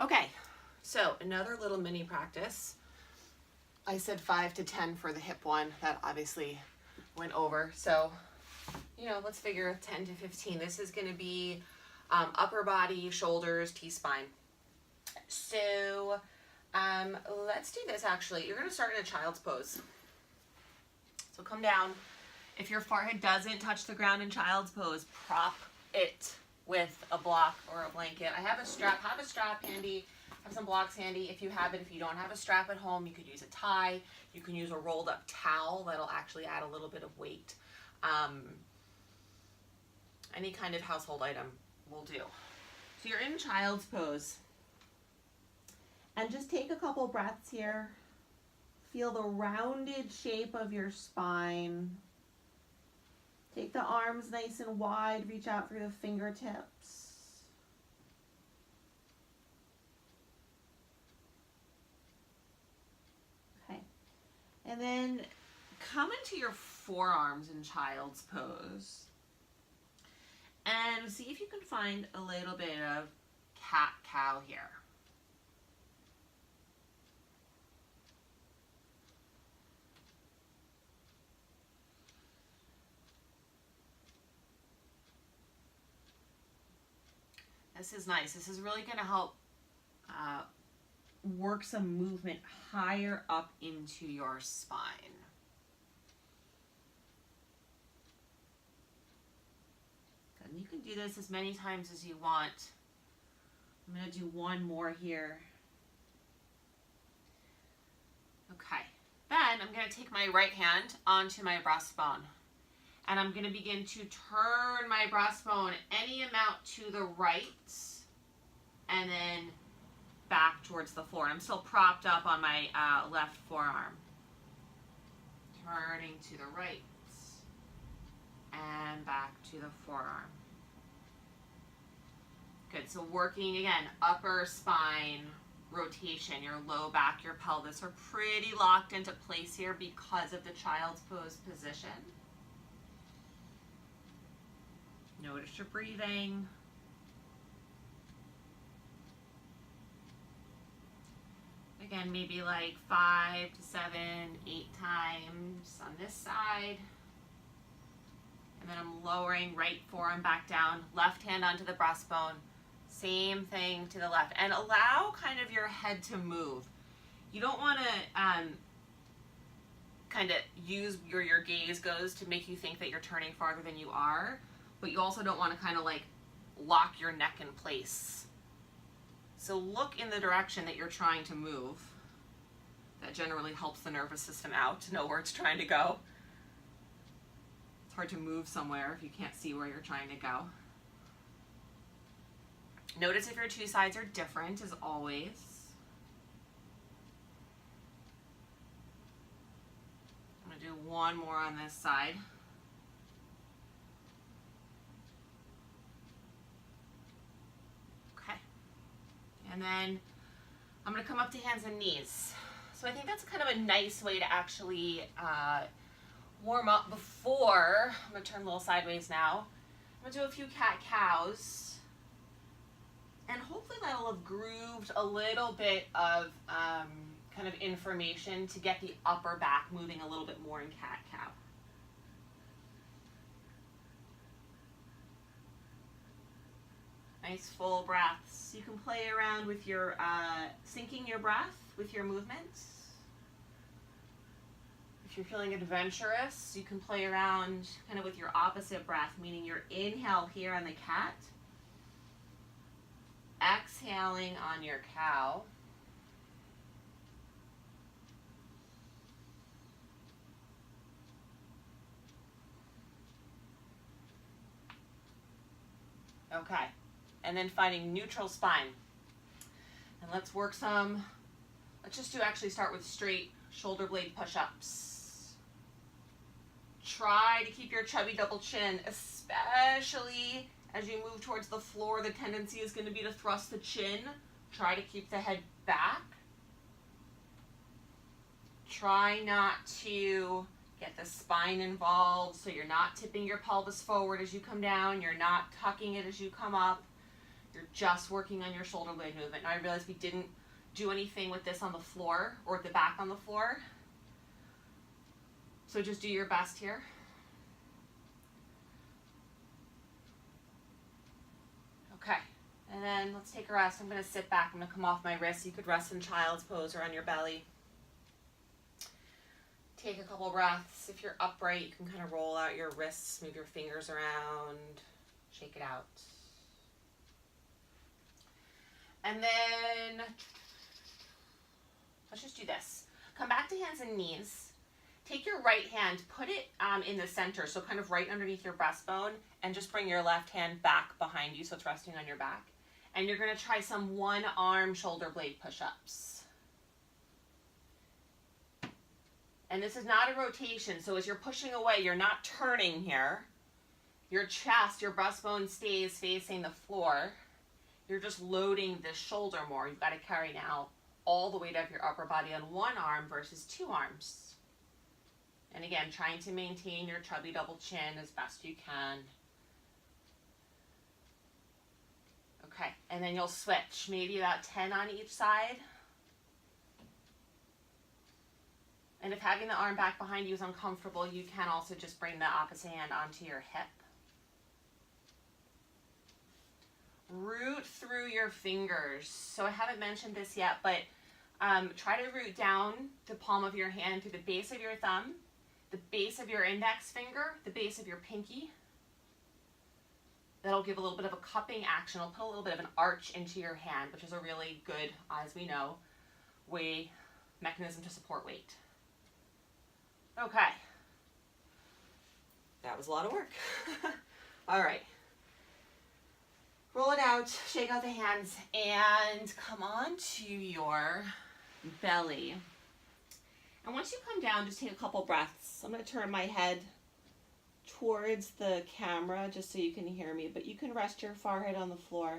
Okay, so another little mini practice. I said 5 to 10 for the hip one. That obviously went over. So, let's figure 10 to 15. This is going to be upper body, shoulders, T-spine. So let's do this actually. You're going to start in a child's pose. So come down. If your forehead doesn't touch the ground in child's pose, prop it with a block or a blanket. I have a strap. Have a strap handy. Have some blocks handy if you have it. If you don't have a strap at home, you could use a tie. You can use a rolled up towel. That'll actually add a little bit of weight. Any kind of household item will do. So you're in child's pose. And just take a couple breaths here. Feel the rounded shape of your spine. Take the arms nice and wide. Reach out through the fingertips. Okay. And then come into your forearms in child's pose. And see if you can find a little bit of cat-cow here. This is nice. This is really going to help work some movement higher up into your spine. And you can do this as many times as you want. I'm going to do one more here. Okay. Then I'm going to take my right hand onto my breastbone. And I'm going to begin to turn my breastbone any amount to the right and then back towards the floor. I'm still propped up on my left forearm. Turning to the right and back to the forearm. Good, so working again, upper spine rotation, your low back, your pelvis are pretty locked into place here because of the child's pose position. Notice your breathing. Again, maybe like 5 to 7, 8 times on this side. And then I'm lowering right forearm back down, left hand onto the breastbone. Same thing to the left. And allow kind of your head to move. You don't want to kind of use where your gaze goes to make you think that you're turning farther than you are. But you also don't want to kind of like lock your neck in place. So look in the direction that you're trying to move. That generally helps the nervous system out to know where it's trying to go. It's hard to move somewhere if you can't see where you're trying to go. Notice if your two sides are different as always. I'm going to do one more on this side. And then I'm going to come up to hands and knees. So I think that's kind of a nice way to actually warm up before. I'm going to turn a little sideways now. I'm going to do a few cat-cows. And hopefully that'll have grooved a little bit of kind of information to get the upper back moving a little bit more in cat-cow. Nice full breaths. You can play around with your syncing your breath with your movements. If you're feeling adventurous, you can play around kind of with your opposite breath, meaning your inhale here on the cat, exhaling on your cow. Okay. And then finding neutral spine. And let's work some, let's just actually start with straight shoulder blade push-ups. Try to keep your chubby double chin, especially as you move towards the floor. The tendency is going to be to thrust the chin. Try to keep the head back. Try not to get the spine involved, so you're not tipping your pelvis forward as you come down. You're not tucking it as you come up. You're just working on your shoulder blade movement. Now I realize we didn't do anything with this on the floor or the back on the floor. So just do your best here. Okay, and then let's take a rest. I'm gonna sit back, I'm gonna come off my wrists. You could rest in child's pose or on your belly. Take a couple breaths. If you're upright, you can kind of roll out your wrists, move your fingers around, shake it out. And then, let's just do this. Come back to hands and knees. Take your right hand, put it in the center, so kind of right underneath your breastbone, and just bring your left hand back behind you so it's resting on your back. And you're gonna try some one arm shoulder blade push-ups. And this is not a rotation, so as you're pushing away, you're not turning here. Your chest, your breastbone stays facing the floor. You're just loading the shoulder more. You've got to carry now all the weight of your upper body on one arm versus two arms. And again, trying to maintain your chubby double chin as best you can. Okay, and then you'll switch, maybe about 10 on each side. And if having the arm back behind you is uncomfortable, you can also just bring the opposite hand onto your hip. Root through your fingers. So I haven't mentioned this yet, but try to root down the palm of your hand through the base of your thumb, the base of your index finger, the base of your pinky. That'll give a little bit of a cupping action. It'll put a little bit of an arch into your hand, which is a really good, as we know, mechanism to support weight. Okay. That was a lot of work. All right. Roll it out, shake out the hands, and come on to your belly. And once you come down, just take a couple breaths. I'm going to turn my head towards the camera just so you can hear me, but you can rest your forehead on the floor.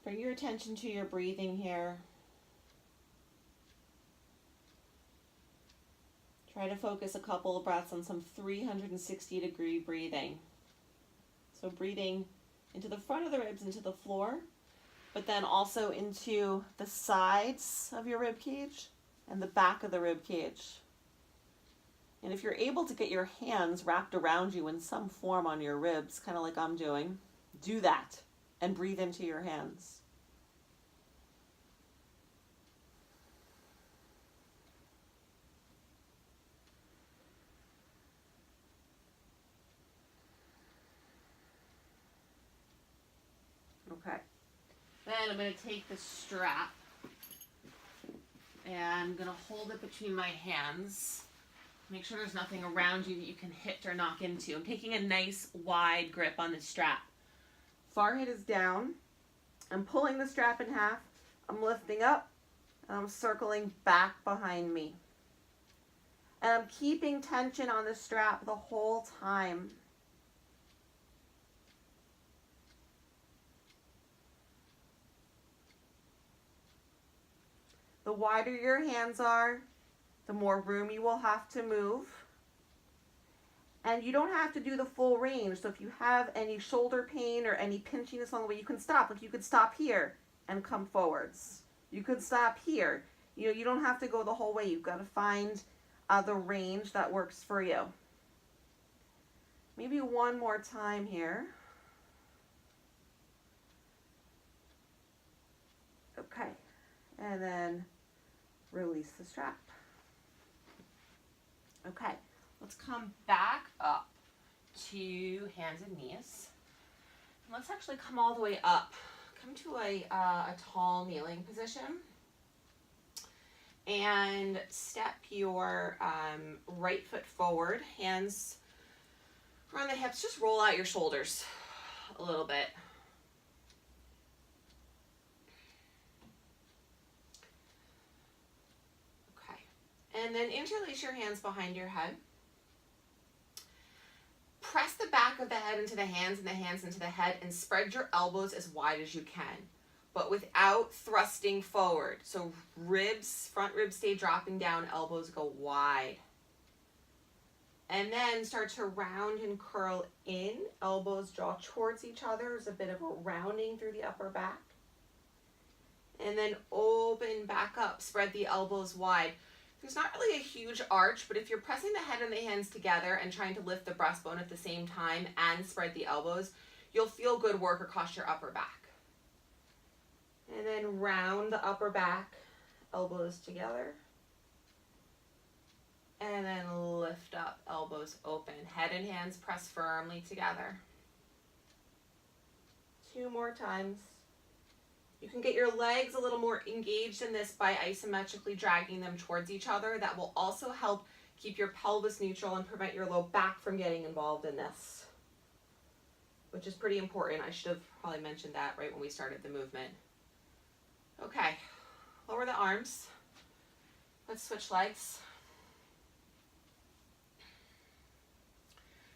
Bring your attention to your breathing here. Try to focus a couple of breaths on some 360-degree breathing. So breathing into the front of the ribs, into the floor, but then also into the sides of your rib cage and the back of the rib cage. And if you're able to get your hands wrapped around you in some form on your ribs, kind of like I'm doing, do that and breathe into your hands. Okay, then I'm going to take the strap and I'm going to hold it between my hands. Make sure there's nothing around you that you can hit or knock into. I'm taking a nice wide grip on the strap. Forehead is down. I'm pulling the strap in half. I'm lifting up and I'm circling back behind me. And I'm keeping tension on the strap the whole time. The wider your hands are, the more room you will have to move. And you don't have to do the full range. So if you have any shoulder pain or any pinchiness along the way, you can stop. Like you could stop here and come forwards. You could stop here. You know, you don't have to go the whole way. You've got to find the range that works for you. Maybe one more time here. Okay. And then release the strap. Okay, let's come back up to hands and knees. And let's actually come all the way up. Come to a tall kneeling position. And step your right foot forward, hands around the hips. Just roll out your shoulders a little bit. And then interlace your hands behind your head. Press the back of the head into the hands and the hands into the head and spread your elbows as wide as you can, but without thrusting forward. So ribs, front ribs stay dropping down, elbows go wide. And then start to round and curl in. Elbows draw towards each other. There's a bit of a rounding through the upper back. And then open back up. Spread the elbows wide. There's not really a huge arch, but if you're pressing the head and the hands together and trying to lift the breastbone at the same time and spread the elbows, you'll feel good work across your upper back. And then round the upper back, elbows together. And then lift up, elbows open. Head and hands press firmly together. 2 more times. You can get your legs a little more engaged in this by isometrically dragging them towards each other. That will also help keep your pelvis neutral and prevent your low back from getting involved in this, which is pretty important. I should have probably mentioned that right when we started the movement. Okay, lower the arms. Let's switch legs.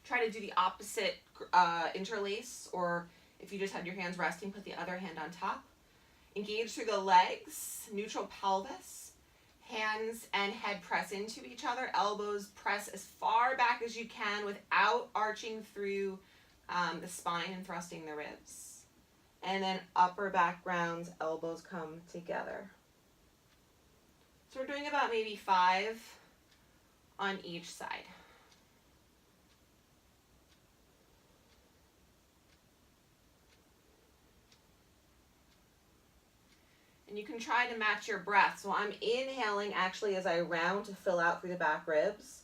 Try to do the opposite interlace, or if you just had your hands resting, put the other hand on top. Engage through the legs, neutral pelvis, hands and head press into each other, elbows press as far back as you can without arching through the spine and thrusting the ribs. And then upper back rounds, elbows come together. So we're doing about maybe 5 on each side. And you can try to match your breath. So I'm inhaling actually as I round to fill out through the back ribs.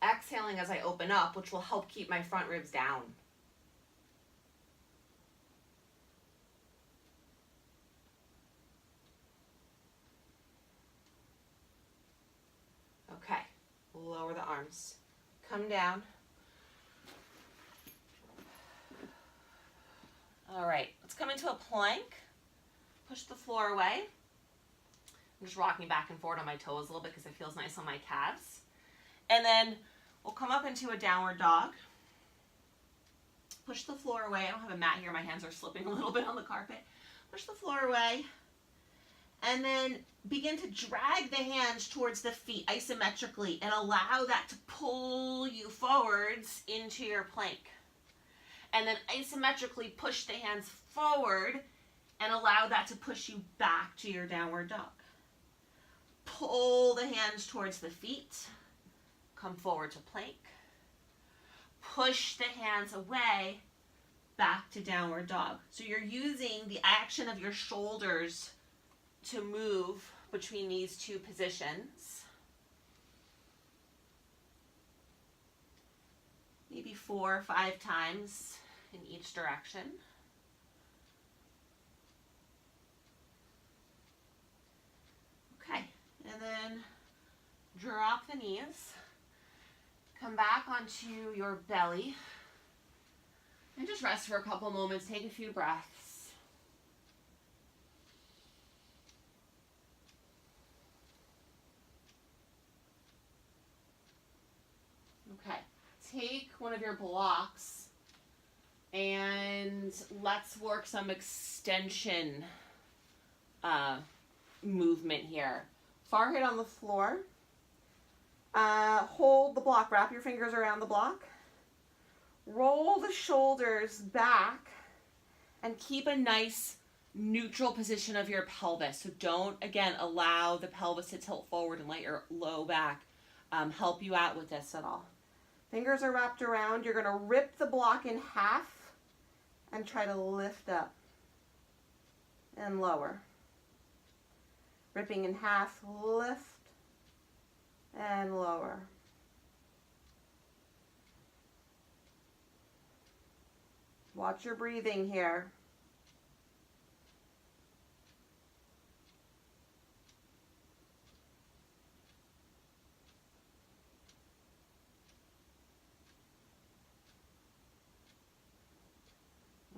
Exhaling as I open up, which will help keep my front ribs down. Okay, lower the arms. Come down. All right, let's come into a plank. Push the floor away. I'm just rocking back and forth on my toes a little bit because it feels nice on my calves. And then we'll come up into a downward dog. Push the floor away. I don't have a mat here. My hands are slipping a little bit on the carpet. Push the floor away. And then begin to drag the hands towards the feet isometrically and allow that to pull you forwards into your plank. And then isometrically push the hands forward and allow that to push you back to your downward dog. Pull the hands towards the feet. Come forward to plank. Push the hands away, back to downward dog. So you're using the action of your shoulders to move between these 2 positions. Maybe 4 or 5 times in each direction. Okay, and then drop the knees. Come back onto your belly. And just rest for a couple moments. Take a few breaths. Okay, take one of your blocks and let's work some extension movement here. Forehead on the floor. Hold the block. Wrap your fingers around the block. Roll the shoulders back and keep a nice neutral position of your pelvis. So don't, again, allow the pelvis to tilt forward and let your low back help you out with this at all. Fingers are wrapped around. You're going to rip the block in half and try to lift up and lower. Ripping in half, lift and lower. Watch your breathing here.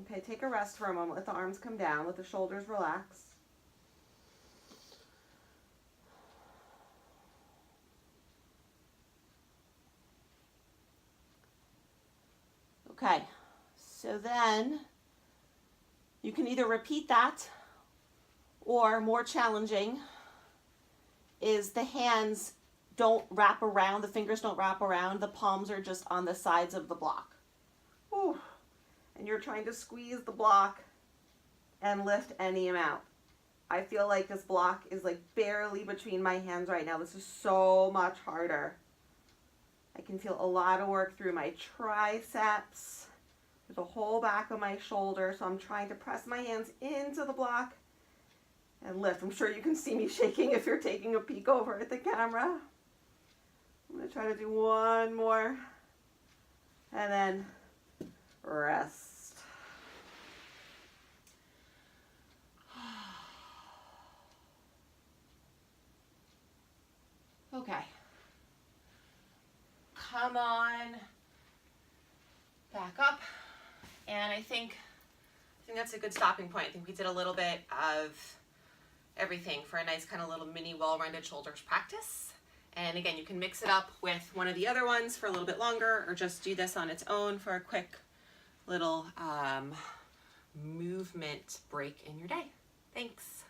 Okay, take a rest for a moment. Let the arms come down. Let the shoulders relax. Okay, so then you can either repeat that, or more challenging is the hands don't wrap around, the fingers don't wrap around, the palms are just on the sides of the block. Ooh. And you're trying to squeeze the block and lift any amount. I feel like this block is like barely between my hands right now. This is so much harder. I can feel a lot of work through my triceps, through the whole back of my shoulder. So I'm trying to press my hands into the block and lift. I'm sure you can see me shaking if you're taking a peek over at the camera. I'm going to try to do one more and then rest. Okay. Come on back up. And I think that's a good stopping point. I think we did a little bit of everything for a nice kind of little mini well-rounded shoulders practice. And again, you can mix it up with one of the other ones for a little bit longer, or just do this on its own for a quick little movement break in your day. Thanks.